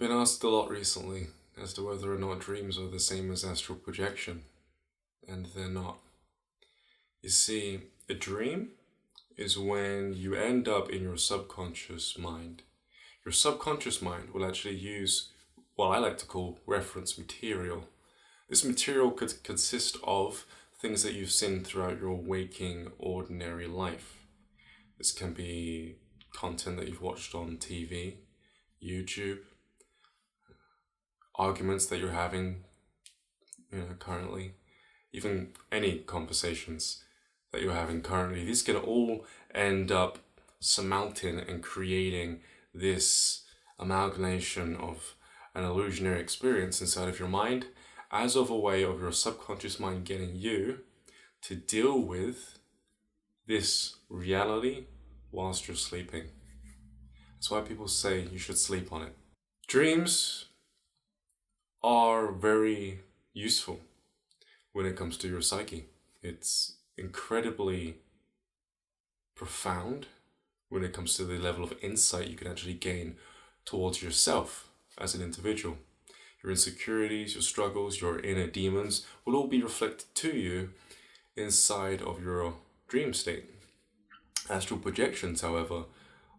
been asked a lot recently as to whether or not dreams are the same as astral projection, and they're not. You see, a dream is when you end up in your subconscious mind. Your subconscious mind will actually use what I like to call reference material. This material could consist of things that you've seen throughout your waking, ordinary life. This can be content that you've watched on TV, YouTube, arguments that you're having, currently, even any conversations that you're having currently. These can all end up surmounting and creating this amalgamation of an illusionary experience inside of your mind as of a way of your subconscious mind getting you to deal with this reality whilst you're sleeping. That's why people say you should sleep on it. Dreams are very useful when it comes to your psyche. It's incredibly profound when it comes to the level of insight you can actually gain towards yourself as an individual. Your insecurities, your struggles, your inner demons will all be reflected to you inside of your dream state. Astral projections, however,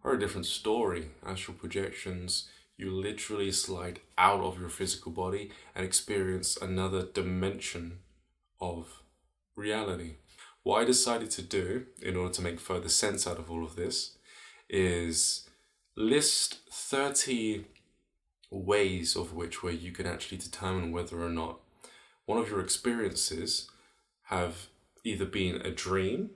are a different story. Astral projections, you literally slide out of your physical body and experience another dimension of reality. What I decided to do in order to make further sense out of all of this is list 30 ways of which where you can actually determine whether or not one of your experiences have either been a dream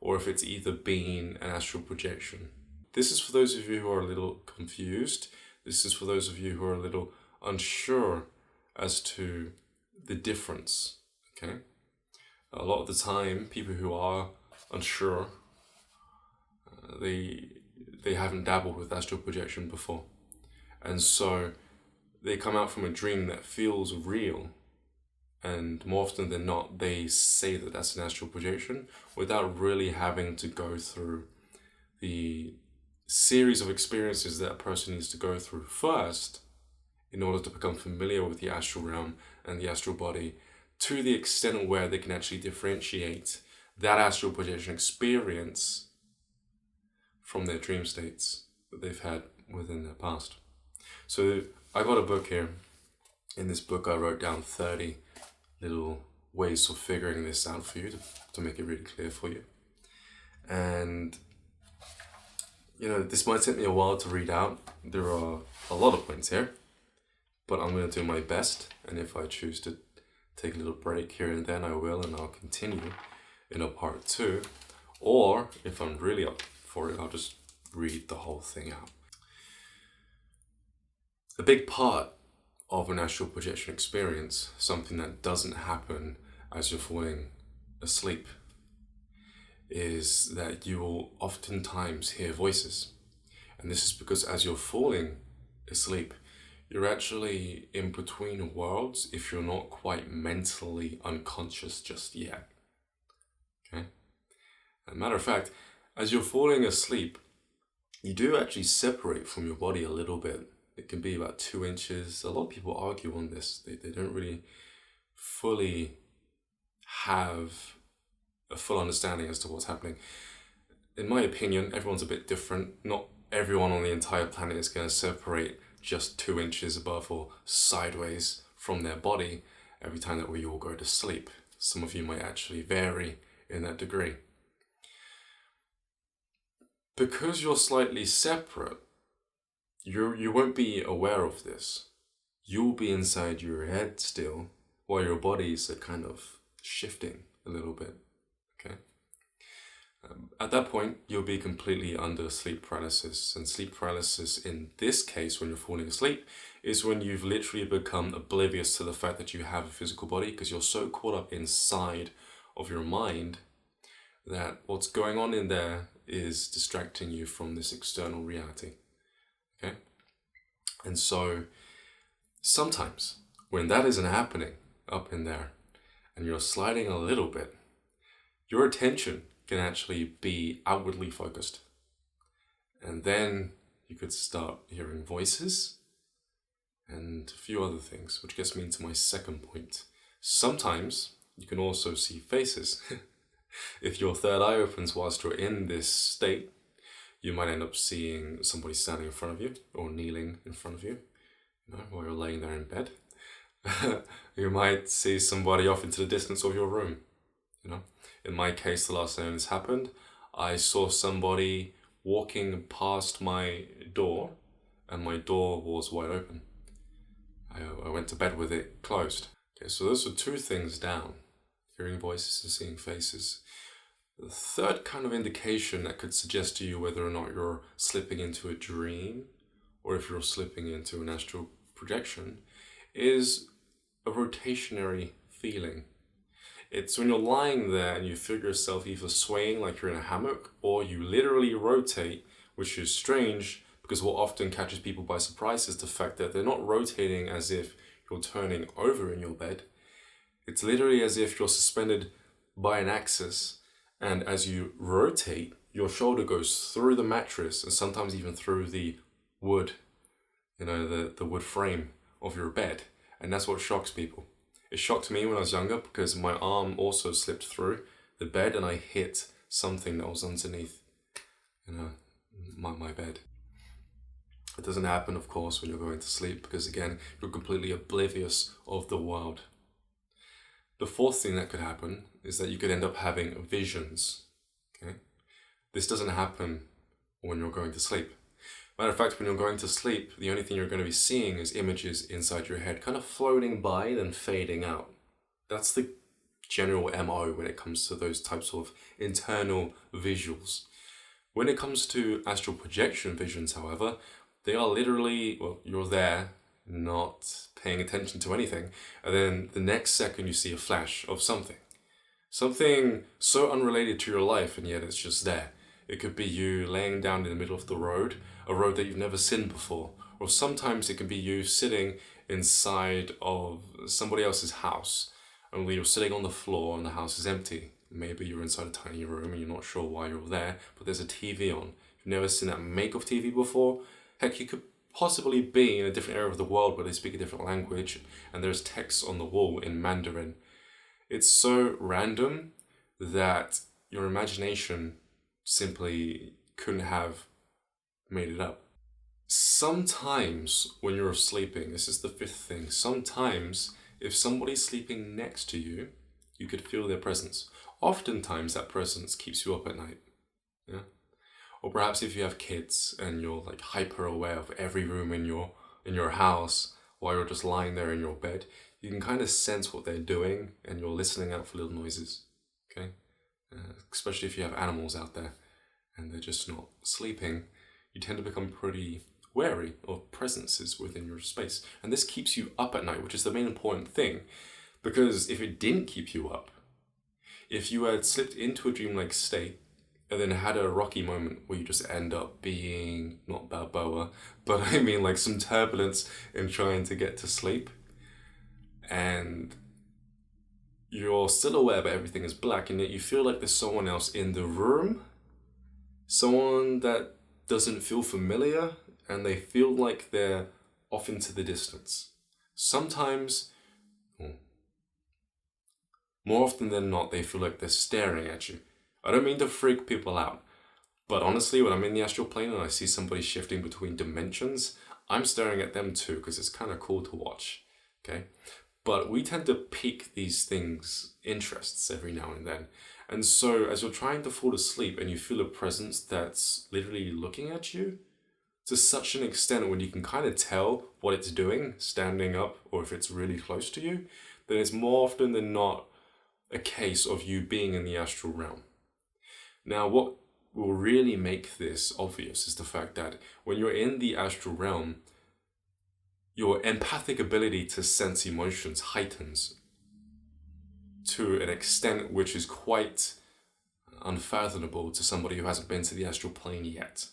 or if it's either been an astral projection. This is for those of you who are a little confused. This is for those of you who are a little unsure as to the difference, okay? A lot of the time, people who are unsure, they haven't dabbled with astral projection before. And so they come out from a dream that feels real. And more often than not, they say that that's an astral projection without really having to go through the series of experiences that a person needs to go through first in order to become familiar with the astral realm and the astral body to the extent where they can actually differentiate that astral projection experience from their dream states that they've had within their past. So I got a book here. In this book I wrote down 30 little ways of figuring this out for you to make it really clear for you. And this might take me a while to read out. There are a lot of points here, but I'm going to do my best. And if I choose to take a little break here and then, I will, and I'll continue in a part 2. Or if I'm really up for it, I'll just read the whole thing out. A big part of an astral projection experience, something that doesn't happen as you're falling asleep, is that you will oftentimes hear voices. And this is because as you're falling asleep, you're actually in between worlds if you're not quite mentally unconscious just yet. Okay? As a matter of fact, as you're falling asleep, you do actually separate from your body a little bit. It can be about 2 inches. A lot of people argue on this. They don't really fully have a full understanding as to what's happening. In my opinion, everyone's a bit different. Not everyone on the entire planet is going to separate just 2 inches above or sideways from their body every time that we all go to sleep. Some of you might actually vary in that degree. Because you're slightly separate, you won't be aware of this. You'll be inside your head still, while your bodies are kind of shifting a little bit. Okay. At that point, you'll be completely under sleep paralysis. And sleep paralysis in this case, when you're falling asleep, is when you've literally become oblivious to the fact that you have a physical body because you're so caught up inside of your mind that what's going on in there is distracting you from this external reality. Okay? And so sometimes when that isn't happening up in there and you're sliding a little bit, your attention can actually be outwardly focused. And then you could start hearing voices, and a few other things, which gets me into my second point. Sometimes you can also see faces. If your third eye opens whilst you're in this state, you might end up seeing somebody standing in front of you or kneeling in front of you, while you're laying there in bed. You might see somebody off into the distance of your room. In my case, the last time this happened, I saw somebody walking past my door, and my door was wide open. I went to bed with it closed. Okay, so those are two things down: hearing voices and seeing faces. The third kind of indication that could suggest to you whether or not you're slipping into a dream or if you're slipping into an astral projection is a rotationary feeling. It's when you're lying there and you feel yourself either swaying like you're in a hammock, or you literally rotate, which is strange because what often catches people by surprise is the fact that they're not rotating as if you're turning over in your bed. It's literally as if you're suspended by an axis, and as you rotate, your shoulder goes through the mattress and sometimes even through the wood, the wood frame of your bed. And that's what shocks people. It shocked me when I was younger because my arm also slipped through the bed and I hit something that was underneath, my bed. It doesn't happen, of course, when you're going to sleep because, again, you're completely oblivious of the world. The fourth thing that could happen is that you could end up having visions. Okay, this doesn't happen when you're going to sleep. Matter of fact, when you're going to sleep, the only thing you're going to be seeing is images inside your head, kind of floating by, then fading out. That's the general MO when it comes to those types of internal visuals. When it comes to astral projection visions, however, they are literally, you're there, not paying attention to anything, and then the next second you see a flash of something so unrelated to your life, and yet it's just there. It could be you laying down in the middle of the road, a road that you've never seen before, or sometimes it can be you sitting inside of somebody else's house, only you're sitting on the floor and the house is empty. Maybe you're inside a tiny room and you're not sure why you're there, but there's a TV on. You've never seen that make of TV before. Heck, you could possibly be in a different area of the world where they speak a different language and there's text on the wall in Mandarin. It's so random that your imagination simply couldn't have made it up. Sometimes when you're sleeping, this is the fifth thing, sometimes if somebody's sleeping next to you, you could feel their presence. Oftentimes that presence keeps you up at night. Yeah. Or perhaps if you have kids and you're like hyper aware of every room in your house while you're just lying there in your bed, you can kind of sense what they're doing and you're listening out for little noises. Okay, especially if you have animals out there and they're just not sleeping, you tend to become pretty wary of presences within your space, and this keeps you up at night, which is the main important thing. Because if it didn't keep you up, if you had slipped into a dreamlike state and then had a rocky moment where you just end up being, not Balboa, but I mean like some turbulence in trying to get to sleep, and you're still aware but everything is black, and yet you feel like there's someone else in the room, someone that doesn't feel familiar, and they feel like they're off into the distance. Sometimes, more often than not, they feel like they're staring at you. I don't mean to freak people out, but honestly, when I'm in the astral plane and I see somebody shifting between dimensions, I'm staring at them too, because it's kind of cool to watch, okay? But we tend to pique these things' interests every now and then. And so as you're trying to fall asleep and you feel a presence that's literally looking at you, to such an extent when you can kind of tell what it's doing, standing up, or if it's really close to you, then it's more often than not a case of you being in the astral realm. Now, what will really make this obvious is the fact that when you're in the astral realm, your empathic ability to sense emotions heightens to an extent which is quite unfathomable to somebody who hasn't been to the astral plane yet.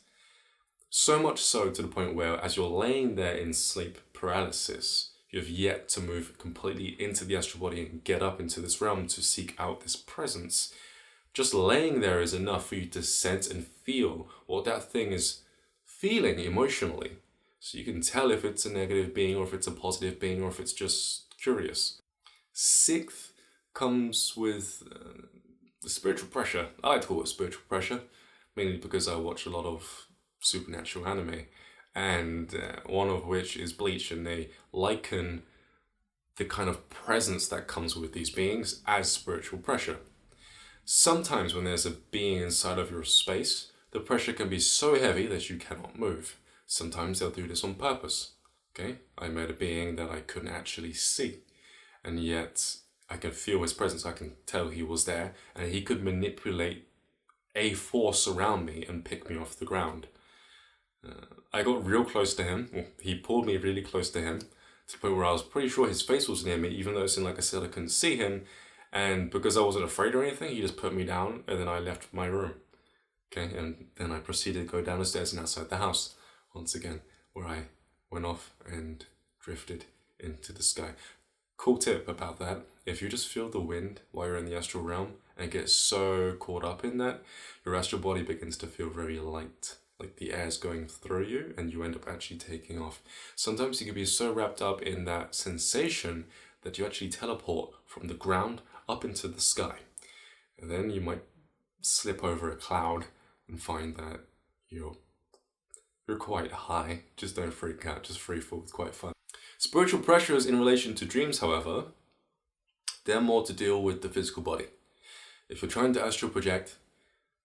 So much so to the point where as you're laying there in sleep paralysis, you have yet to move completely into the astral body and get up into this realm to seek out this presence. Just laying there is enough for you to sense and feel what that thing is feeling emotionally. So you can tell if it's a negative being or if it's a positive being or if it's just curious. Sixth comes with the spiritual pressure. I like to call it spiritual pressure, mainly because I watch a lot of supernatural anime, and one of which is Bleach, and they liken the kind of presence that comes with these beings as spiritual pressure. Sometimes when there's a being inside of your space, the pressure can be so heavy that you cannot move. Sometimes they'll do this on purpose. Okay, I met a being that I couldn't actually see, and yet I can feel his presence. I can tell he was there, and he could manipulate a force around me and pick me off the ground. I got real close to him. Well, he pulled me really close to him to the point where I was pretty sure his face was near me, even though, like I said, I couldn't see him. And because I wasn't afraid or anything, he just put me down, and then I left my room. Okay, and then I proceeded to go down the stairs and outside the house once again, where I went off and drifted into the sky. Cool tip about that: if you just feel the wind while you're in the astral realm and get so caught up in that, your astral body begins to feel very light, like the air's going through you, and you end up actually taking off. Sometimes you can be so wrapped up in that sensation that you actually teleport from the ground up into the sky. And then you might slip over a cloud and find that you're quite high. Just don't freak out, just free fall. It's quite fun. Spiritual pressures in relation to dreams, however, they're more to deal with the physical body. If you're trying to astral project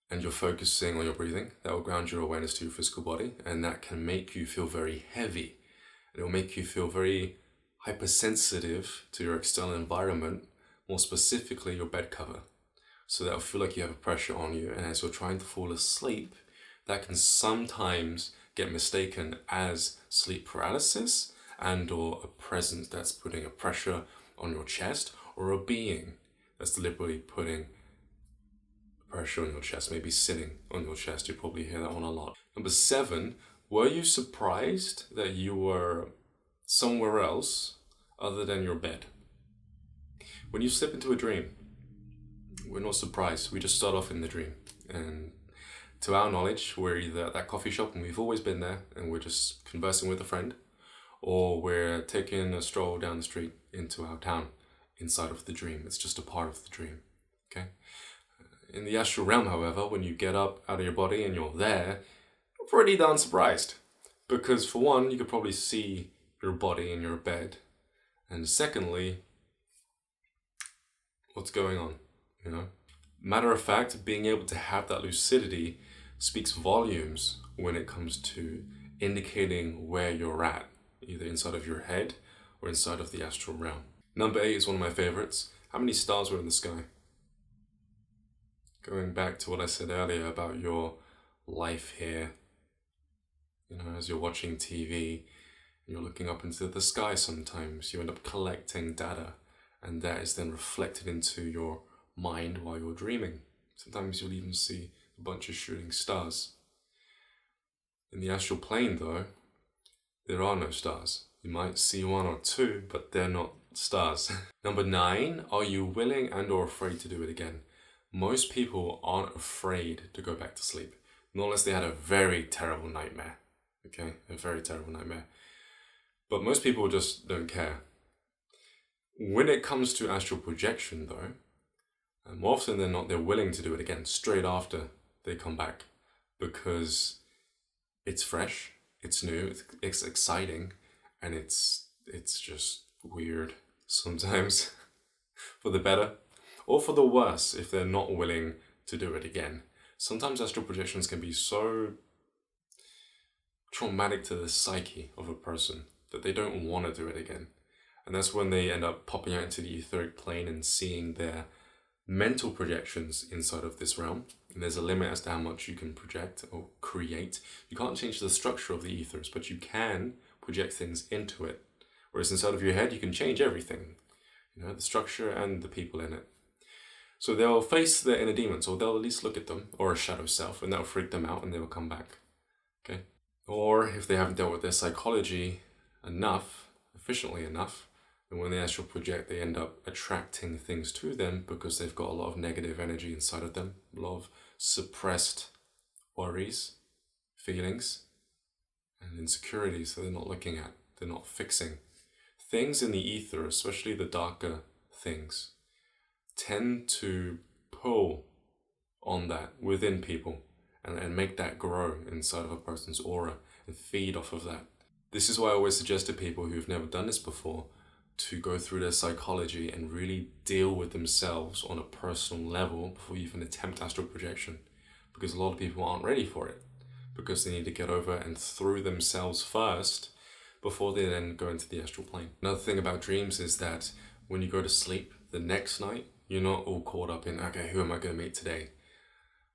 and you're focusing on your breathing, that will ground your awareness to your physical body, and that can make you feel very heavy. It will make you feel very hypersensitive to your external environment, more specifically your bed cover. So that'll feel like you have a pressure on you, and as you're trying to fall asleep, that can sometimes get mistaken as sleep paralysis and or a presence that's putting a pressure on your chest, or a being that's deliberately putting pressure on your chest, maybe sitting on your chest. You probably hear that one a lot. Number 7, were you surprised that you were somewhere else other than your bed? When you slip into a dream, we're not surprised. We just start off in the dream, and to our knowledge, we're either at that coffee shop, and we've always been there, and we're just conversing with a friend, or we're taking a stroll down the street into our town inside of the dream. It's just a part of the dream. Okay. In the astral realm, however, when you get up out of your body and you're there, you're pretty darn surprised, because for one, you could probably see your body in your bed, and secondly, what's going on, you know? Matter of fact, being able to have that lucidity speaks volumes when it comes to indicating where you're at, either inside of your head or inside of the astral realm. Number 8 is one of my favorites. How many stars were in the sky? Going back to what I said earlier about your life here, you know, as you're watching TV, you're looking up into the sky sometimes, you end up collecting data, and that is then reflected into your mind while you're dreaming. Sometimes you'll even see a bunch of shooting stars. In the astral plane, though, there are no stars. You might see one or two, but they're not stars. Number 9, are you willing and or afraid to do it again? Most people aren't afraid to go back to sleep, not unless they had a very terrible nightmare. Okay, a very terrible nightmare. But most people just don't care. When it comes to astral projection, though, more often than not, they're willing to do it again straight after they come back, because it's fresh, it's new, it's exciting, and it's just weird sometimes, for the better or for the worse if they're not willing to do it again. Sometimes astral projections can be so traumatic to the psyche of a person that they don't want to do it again. And that's when they end up popping out into the etheric plane and seeing their mental projections inside of this realm. And there's a limit as to how much you can project or create. You can't change the structure of the ethers, but you can project things into it. Whereas inside of your head, you can change everything, you know, the structure and the people in it. So they'll face their inner demons, or they'll at least look at them, or a shadow self, and that'll freak them out and they will come back. Okay? Or if they haven't dealt with their psychology enough, efficiently enough, and when they astral project, they end up attracting things to them because they've got a lot of negative energy inside of them, a lot of suppressed worries, feelings, and insecurities that they're not looking at, they're not fixing. Things in the ether, especially the darker things, tend to pull on that within people and make that grow inside of a person's aura and feed off of that. This is why I always suggest to people who've never done this before to go through their psychology and really deal with themselves on a personal level before you even attempt astral projection, because a lot of people aren't ready for it, because they need to get over and through themselves first before they then go into the astral plane. Another thing about dreams is that when you go to sleep the next night, you're not all caught up in, okay, who am I going to meet today?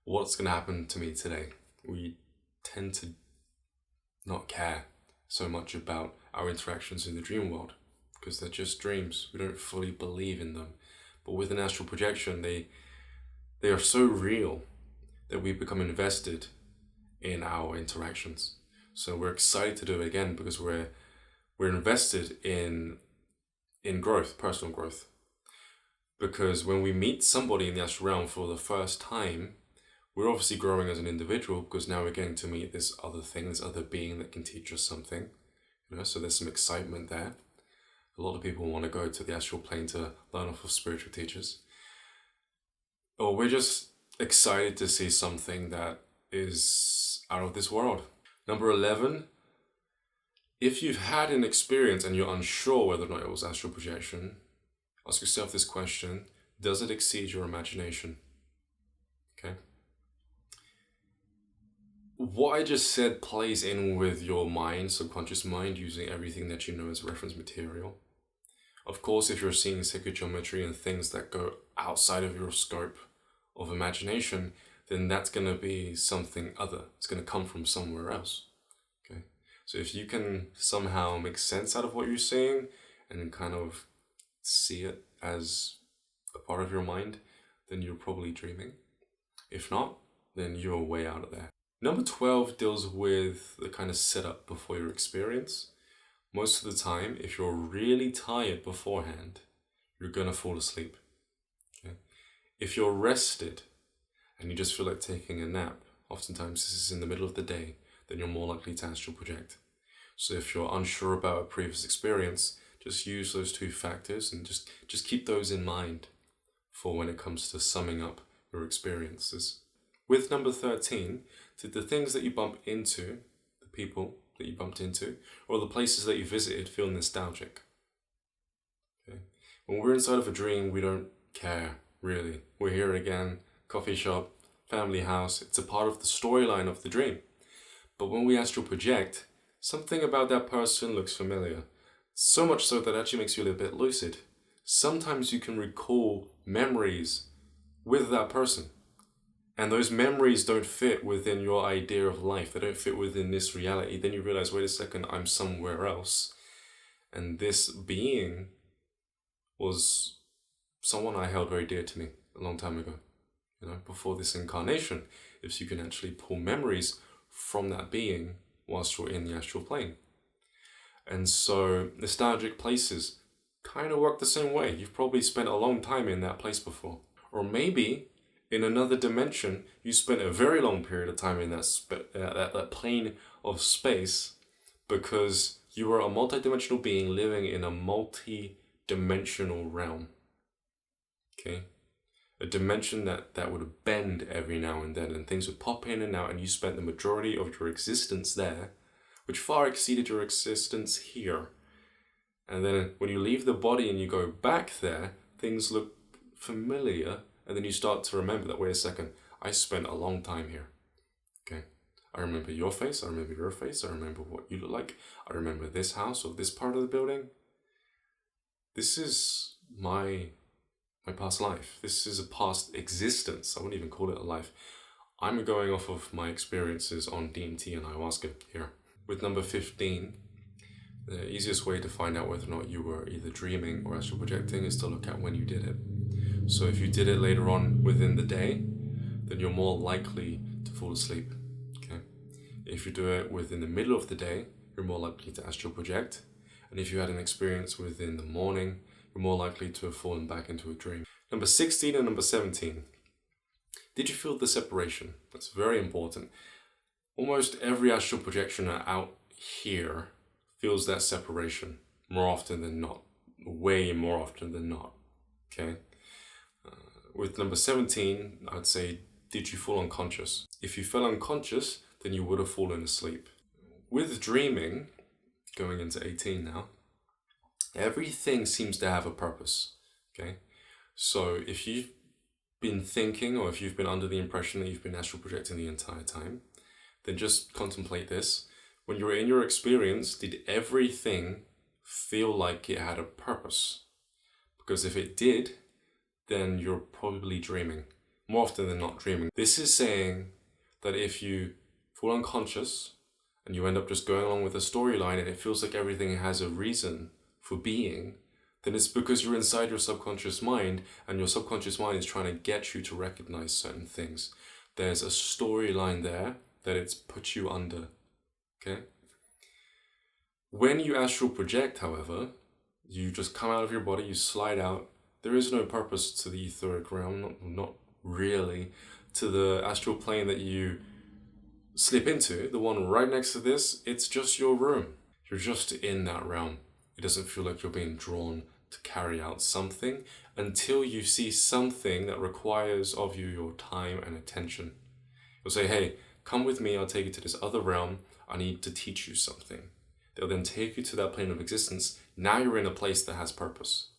What's going to happen to me today? We tend to not care so much about our interactions in the dream world because they're just dreams. We don't fully believe in them. But with an astral projection, they are so real that we become invested in our interactions. So we're excited to do it again because we're invested in growth, personal growth. Because when we meet somebody in the astral realm for the first time, we're obviously growing as an individual because now we're getting to meet this other thing, this other being that can teach us something. So there's some excitement there. A lot of people want to go to the astral plane to learn off of spiritual teachers. Or we're just excited to see something that is out of this world. Number 11, if you've had an experience and you're unsure whether or not it was astral projection, ask yourself this question: does it exceed your imagination? Okay. What I just said plays in with your mind, subconscious mind, using everything that you know as reference material. Of course, if you're seeing sacred geometry and things that go outside of your scope of imagination, then that's going to be something other. It's going to come from somewhere else. Okay. So if you can somehow make sense out of what you're seeing and kind of see it as a part of your mind, then you're probably dreaming. If not, then you're way out of there. Number 12 deals with the kind of setup before your experience. Most of the time, if you're really tired beforehand, you're going to fall asleep. Okay? If you're rested and you just feel like taking a nap, oftentimes this is in the middle of the day, then you're more likely to astral project. So if you're unsure about a previous experience, just use those two factors and just keep those in mind for when it comes to summing up your experiences. With number 13, did the things that you bump into, the people that you bumped into, or the places that you visited feel nostalgic? Okay. When we're inside of a dream, we don't care, really. We're here again, coffee shop, family house. It's a part of the storyline of the dream. But when we astral project, something about that person looks familiar. So much so that actually makes you a little bit lucid. Sometimes you can recall memories with that person. And those memories don't fit within your idea of life. They don't fit within this reality. Then you realize, wait a second, I'm somewhere else. And this being was someone I held very dear to me a long time ago. Before this incarnation, if you can actually pull memories from that being whilst you're in the astral plane. And so nostalgic places kind of work the same way. You've probably spent a long time in that place before. Or maybe in another dimension, you spent a very long period of time in that plane of space because you were a multi-dimensional being living in a multi-dimensional realm. Okay? A dimension that would bend every now and then, and things would pop in and out, and you spent the majority of your existence there, which far exceeded your existence here. And then when you leave the body and you go back there, things look familiar. And then you start to remember that, wait a second, I spent a long time here. Okay. I remember your face, I remember your face, I remember what you look like, I remember this house or this part of the building. This is my past life. This is a past existence. I wouldn't even call it a life. I'm going off of my experiences on DMT and Ayahuasca here. With number 15, the easiest way to find out whether or not you were either dreaming or astral projecting is to look at when you did it. So if you did it later on within the day, then you're more likely to fall asleep. Okay. If you do it within the middle of the day, you're more likely to astral project. And if you had an experience within the morning, you're more likely to have fallen back into a dream. Number 16 and number 17. Did you feel the separation? That's very important. Almost every astral projection out here feels that separation more often than not, way more often than not, okay? With number 17, I'd say, did you fall unconscious? If you fell unconscious, then you would have fallen asleep. With dreaming, going into 18 now, everything seems to have a purpose, okay? So if you've been thinking, or if you've been under the impression that you've been astral projecting the entire time, then just contemplate this. When you were in your experience, did everything feel like it had a purpose? Because if it did, then you're probably dreaming. More often than not dreaming. This is saying that if you fall unconscious and you end up just going along with a storyline and it feels like everything has a reason for being, then it's because you're inside your subconscious mind and your subconscious mind is trying to get you to recognize certain things. There's a storyline there that it's put you under, okay? When you astral project, however, you just come out of your body, you slide out. There is no purpose to the etheric realm, not really. To the astral plane that you slip into, the one right next to this, it's just your room. You're just in that realm. It doesn't feel like you're being drawn to carry out something until you see something that requires of you your time and attention. You'll say, hey, come with me, I'll take you to this other realm. I need to teach you something. They'll then take you to that plane of existence. Now you're in a place that has purpose.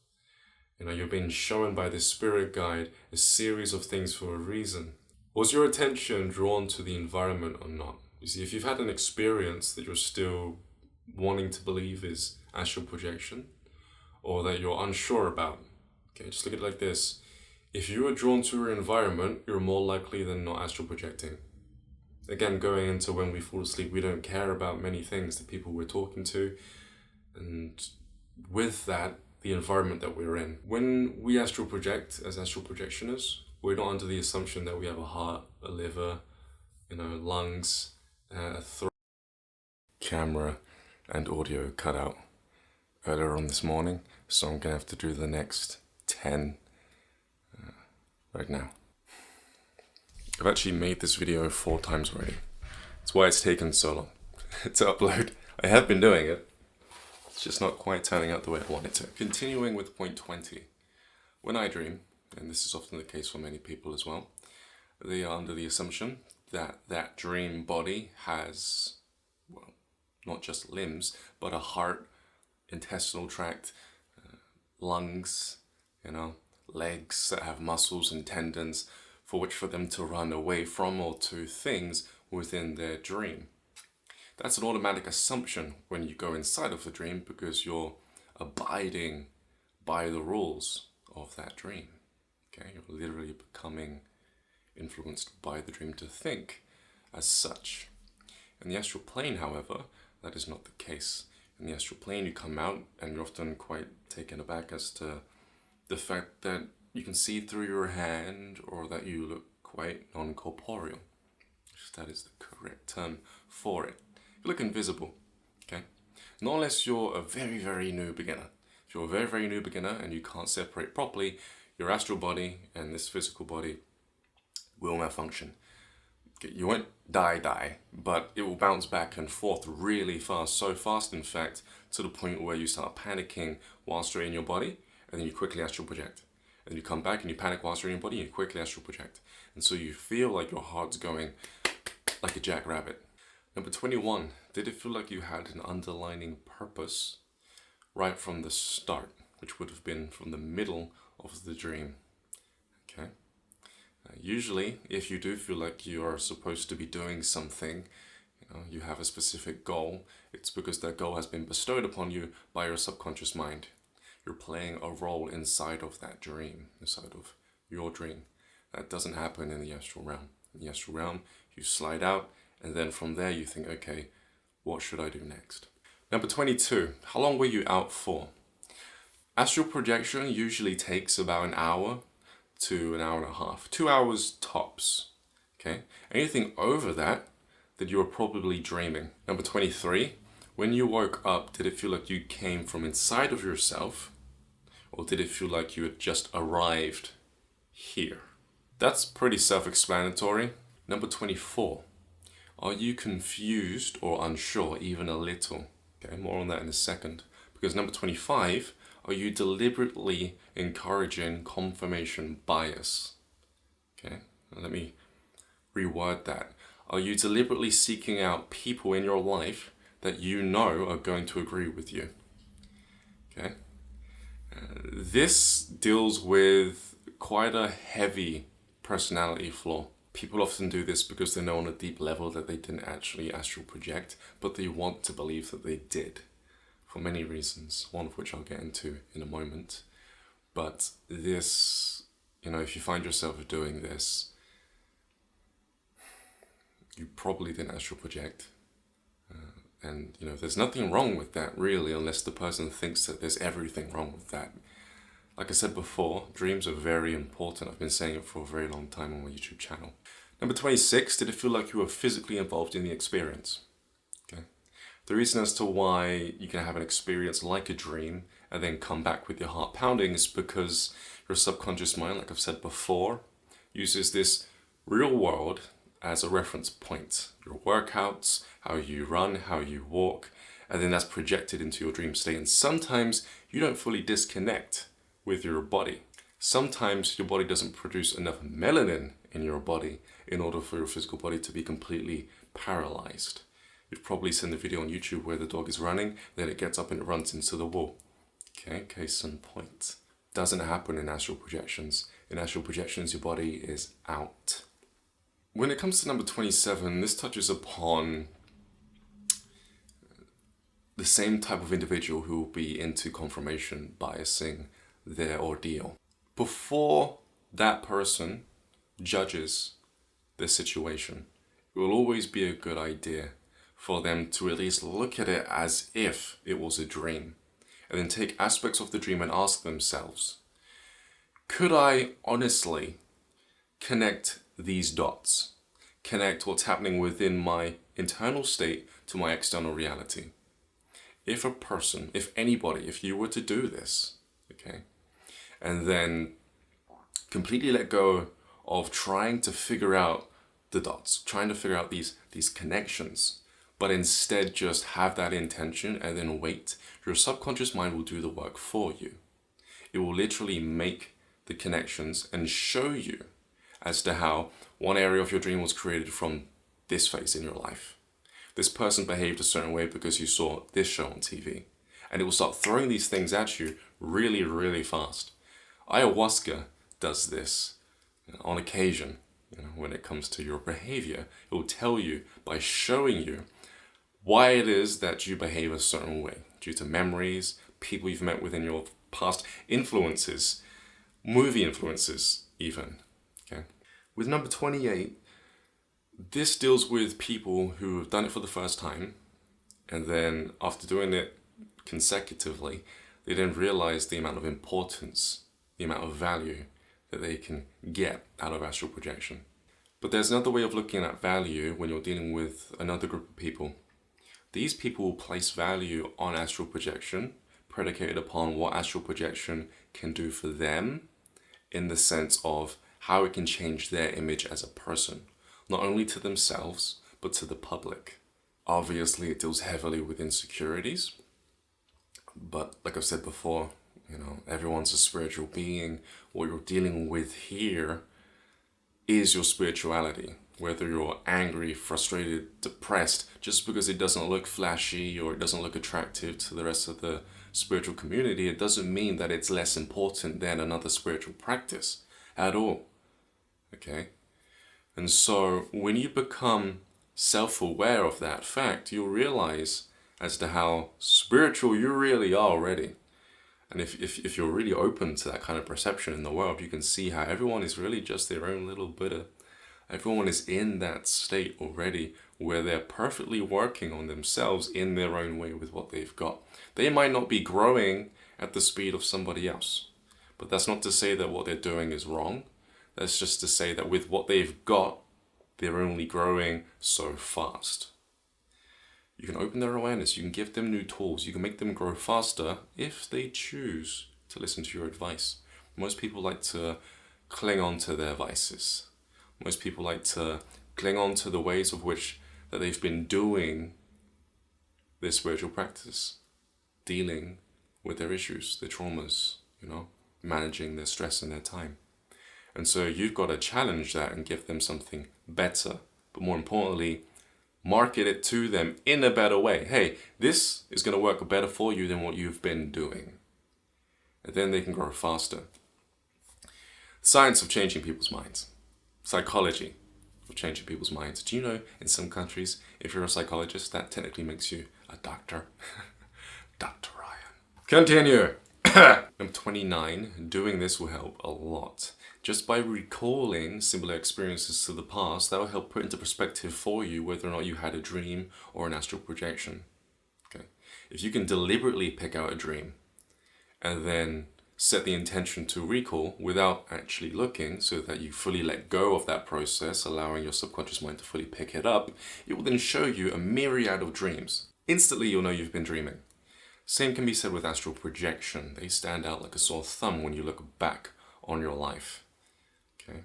You're being shown by this spirit guide a series of things for a reason. Was your attention drawn to the environment or not? You see, if you've had an experience that you're still wanting to believe is astral projection, or that you're unsure about, okay, just look at it like this. If you are drawn to your environment, you're more likely than not astral projecting. Again, going into when we fall asleep, we don't care about many things, the people we're talking to, and with that, the environment that we're in. When we astral project as astral projectioners, we're not under the assumption that we have a heart, a liver, lungs, a throat. Camera and audio cut out earlier on this morning, so I'm gonna have to do the next 10 right now. I've actually made this video 4 times already. That's why it's taken so long to upload. I have been doing it. It's just not quite turning out the way I want it to. Continuing with point 20. When I dream, and this is often the case for many people as well, they are under the assumption that that dream body has, well, not just limbs, but a heart, intestinal tract, lungs, legs that have muscles and tendons for them to run away from or to things within their dream. That's an automatic assumption when you go inside of the dream because you're abiding by the rules of that dream. Okay, you're literally becoming influenced by the dream to think as such. In the astral plane, however, that is not the case. In the astral plane, you come out and you're often quite taken aback as to the fact that you can see through your hand or that you look quite non-corporeal, if that is the correct term for it. You look invisible, okay? Not unless you're a very, very new beginner. If you're a very, very new beginner and you can't separate properly, your astral body and this physical body will malfunction. Okay, you won't die, but it will bounce back and forth really fast. So fast, in fact, to the point where you start panicking whilst you're in your body, and then you quickly astral project. And you come back and you panic whilst you're in your body, and you quickly astral project. And so you feel like your heart's going like a jackrabbit. Number 21, did it feel like you had an underlying purpose right from the start, which would have been from the middle of the dream? Okay. Usually, if you do feel like you are supposed to be doing something, you have a specific goal, it's because that goal has been bestowed upon you by your subconscious mind. You're playing a role inside of that dream, inside of your dream. That doesn't happen in the astral realm. In the astral realm, you slide out, and then from there you think, okay, what should I do next? Number 22, how long were you out for? Astral projection usually takes about an hour to an hour and a half. 2 hours tops, okay? Anything over that you were probably dreaming. Number 23, when you woke up, did it feel like you came from inside of yourself, or did it feel like you had just arrived here? That's pretty self-explanatory. Number 24, Are you confused or unsure, even a little? Okay, more on that in a second. Because number 25, are you deliberately encouraging confirmation bias? Okay, now let me reword that. Are you deliberately seeking out people in your life that you know are going to agree with you? Okay, this deals with quite a heavy personality flaw. People often do this because they know on a deep level that they didn't actually astral project, but they want to believe that they did, for many reasons, one of which I'll get into in a moment. But this, if you find yourself doing this, you probably didn't astral project. And, there's nothing wrong with that, really, unless the person thinks that there's everything wrong with that. Like I said before, dreams are very important. I've been saying it for a very long time on my YouTube channel. Number 26, did it feel like you were physically involved in the experience? Okay. The reason as to why you can have an experience like a dream and then come back with your heart pounding is because your subconscious mind, like I've said before, uses this real world as a reference point. Your workouts, how you run, how you walk, and then that's projected into your dream state. And sometimes you don't fully disconnect with your body. Sometimes your body doesn't produce enough melanin in your body in order for your physical body to be completely paralyzed. You've probably seen the video on YouTube where the dog is running, then it gets up and it runs into the wall. Okay, case in point. Doesn't happen in astral projections. In astral projections, your body is out. When it comes to number 27, this touches upon the same type of individual who will be into confirmation biasing their ordeal. Before that person judges the situation, it will always be a good idea for them to at least look at it as if it was a dream, and then take aspects of the dream and ask themselves, could I honestly connect these dots? Connect what's happening within my internal state to my external reality? If a person, if anybody, if you were to do this, okay, and then completely let go of trying to figure out the dots, trying to figure out these connections, but instead just have that intention and then wait, your subconscious mind will do the work for you. It will literally make the connections and show you as to how one area of your dream was created from this phase in your life. This person behaved a certain way because you saw this show on TV. And it will start throwing these things at you really, really fast. Ayahuasca does this on occasion. When it comes to your behavior, it will tell you by showing you why it is that you behave a certain way due to memories, people you've met within your past, influences, movie influences even. Okay. With number 28, this deals with people who have done it for the first time, and then after doing it consecutively, they then realize the amount of importance, the amount of value that they can get out of astral projection. But there's another way of looking at value when you're dealing with another group of people. These people will place value on astral projection, predicated upon what astral projection can do for them, in the sense of how it can change their image as a person, not only to themselves, but to the public. Obviously, it deals heavily with insecurities, but like I've said before, everyone's a spiritual being. What you're dealing with here is your spirituality. Whether you're angry, frustrated, depressed, just because it doesn't look flashy or it doesn't look attractive to the rest of the spiritual community, it doesn't mean that it's less important than another spiritual practice at all. Okay? And so when you become self-aware of that fact, you'll realize as to how spiritual you really are already. And if you're really open to that kind of perception in the world, you can see how everyone is really just their own little Buddha. Everyone is in that state already where they're perfectly working on themselves in their own way with what they've got. They might not be growing at the speed of somebody else, but that's not to say that what they're doing is wrong. That's just to say that with what they've got, they're only growing so fast. You can open their awareness, you can give them new tools, you can make them grow faster if they choose to listen to your advice. Most people like to cling on to their vices. Most people like to cling on to the ways of which that they've been doing this spiritual practice, dealing with their issues, their traumas, managing their stress and their time. And so you've got to challenge that and give them something better, but more importantly, market it to them in a better way. Hey, this is going to work better for you than what you've been doing. And then they can grow faster. Science of changing people's minds. Psychology of changing people's minds. Do you know in some countries, if you're a psychologist, that technically makes you a doctor? Dr. Ryan. Continue. I'm 29. Doing this will help a lot. Just by recalling similar experiences to the past, that will help put into perspective for you whether or not you had a dream or an astral projection. Okay. If you can deliberately pick out a dream and then set the intention to recall without actually looking, so that you fully let go of that process, allowing your subconscious mind to fully pick it up, it will then show you a myriad of dreams. Instantly, you'll know you've been dreaming. Same can be said with astral projection. They stand out like a sore thumb when you look back on your life. Okay.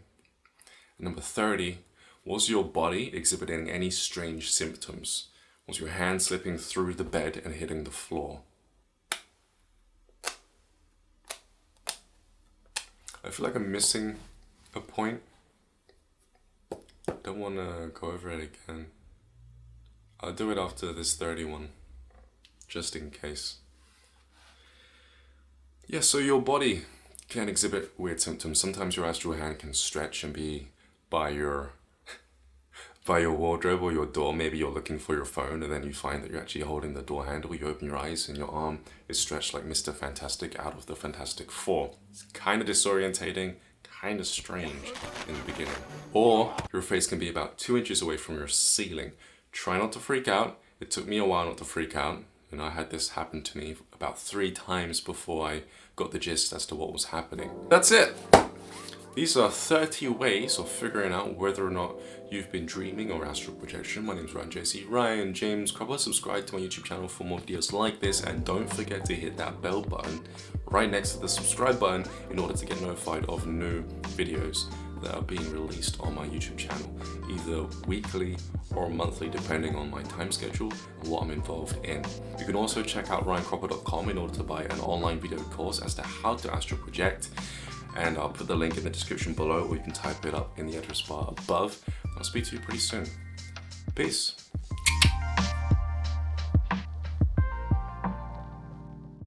Number 30, was your body exhibiting any strange symptoms? Was your hand slipping through the bed and hitting the floor? I feel like I'm missing a point. Don't want to go over it again. I'll do it after this 31, just in case. Yeah, so your body can exhibit weird symptoms. Sometimes your astral hand can stretch and be by your wardrobe or your door. Maybe you're looking for your phone and then you find that you're actually holding the door handle. You open your eyes and your arm is stretched like Mr. Fantastic out of the Fantastic Four. It's kind of disorientating, kind of strange in the beginning. Or your face can be about 2 inches away from your ceiling. Try not to freak out. It took me a while not to freak out. I had this happen to me about 3 times before I got the gist as to what was happening. That's it! These are 30 ways of figuring out whether or not you've been dreaming or astral projection. My name is Ryan JC. Ryan James Cropper. Subscribe to my YouTube channel for more videos like this, and don't forget to hit that bell button right next to the subscribe button in order to get notified of new videos that are being released on my YouTube channel, either weekly or monthly, depending on my time schedule and what I'm involved in. You can also check out ryancropper.com in order to buy an online video course as to how to astral project, and I'll put the link in the description below, or you can type it up in the address bar above. I'll speak to you pretty soon. Peace.